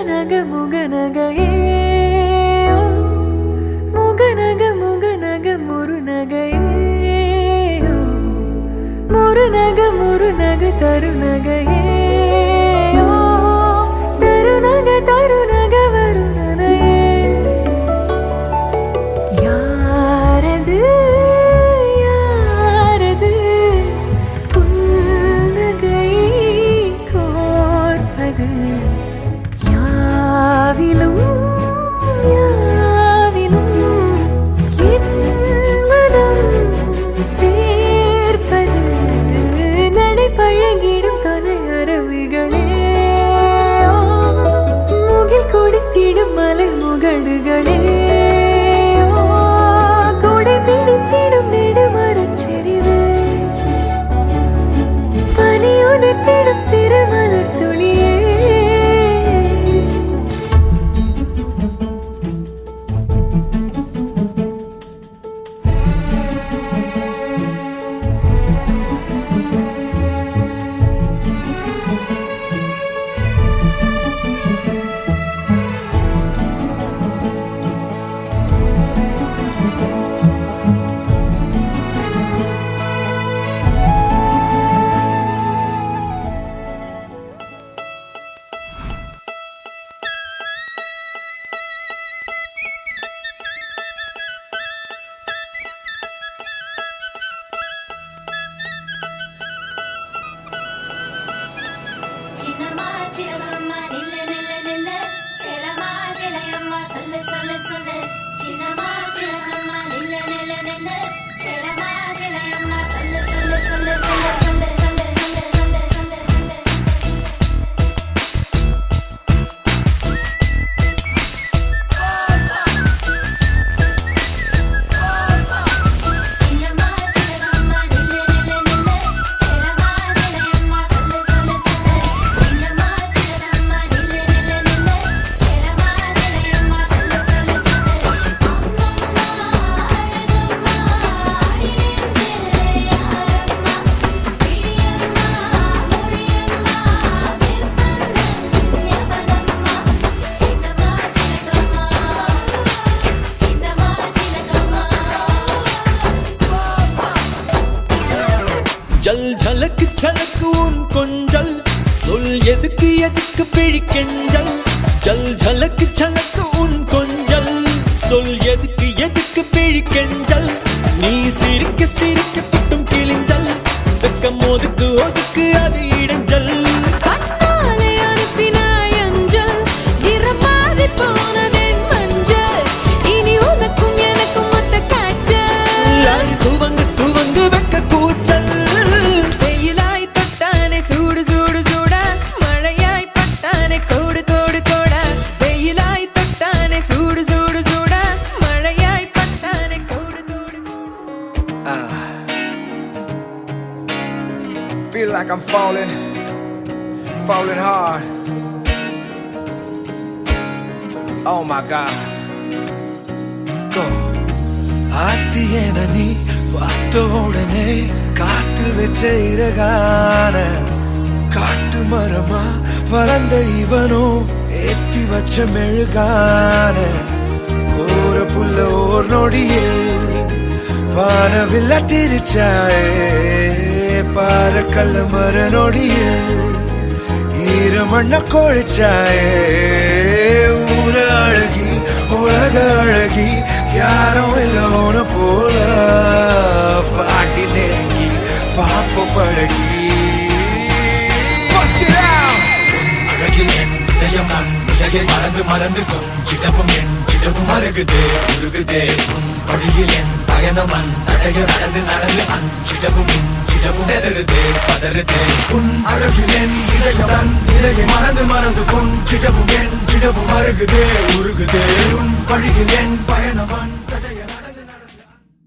முகநக முகநகையே முகநக முகநக முருநகையே முருநக முருநக தருநகையே தருநக தருநக வருணனையே யாரது யாரது புன்னகை கோர்ப்பது யாவிலும் யாவிலும் என் மனம் சேர்ப்பது நடை பழகிடும் தொலை அரவிகளே முகில் கொடுத்திடும் மலை முகடுகளே கொடை பிடித்திடும் நெடுமரச் செறிவே பனி உதிர்த்திடும் சிறு மலர் துளியே ஜல் ஜலக்கு ஜலக்கு உன் கொஞ்சல் சொல் எதுக்கு எதுக்கு பிழிக்கெஞ்சல் ஜல் ஜலக்கு ஜலக்கு உன் கொஞ்சல் சொல் எதுக்கு எதுக்கு பிழிக்கெஞ்சல் நீ சிரிக்க சிரிக்க பிட்டும் கிழிஞ்சல் வெக்கம் ஒதுக்கு ஒதுக்கு அது இடைஞ்சல் துவங்கு துவங்கு வெக்க கூச்சல் சூடு சூடு சூட மழையாய் பட்டானே கோடு கோடு கோட வெயிலாய் தொட்டானே சூடு சூடு சூட மழையாய் பட்டானே கோடு கோடு Feel like I'm falling hard. Oh my God. Go. ஆத்தியன நீ பார்த்த உடனே காத்தில் வச்ச இறகான காட்டு மரமா வளர்ந்த இவனோ ஏத்தி வச்ச மெழுகான கோர புல்ல ஓர் நொடியில் வானவில்ல திரிச்சாயே பார கல்ல மர நொடியில் ஈரமண்ண கொழிச்சாயே ஊர அழகி உலக அழகி யாரும் இல்லோன போல பாட்டி நெருங்கி பாப்ப பழகி அழகில் என் இதயம் நான் இதையை மறந்து மறந்து கொஞ்சிடவும் என் சிடவும் அருகுதே உருகுதே உன் வழியில் என் பயணம் தடைய நடந்து நடந்து அஞ்சிடவும் இஞ்சிடவும் எதருதே பதறுதே உன் அழகில் என் இதயம் நான் இதையை மறந்து மறந்து கொஞ்சிடவும் என் சிடவும் அருகுதே உருகுதே உன் வழியில் என் பயணம்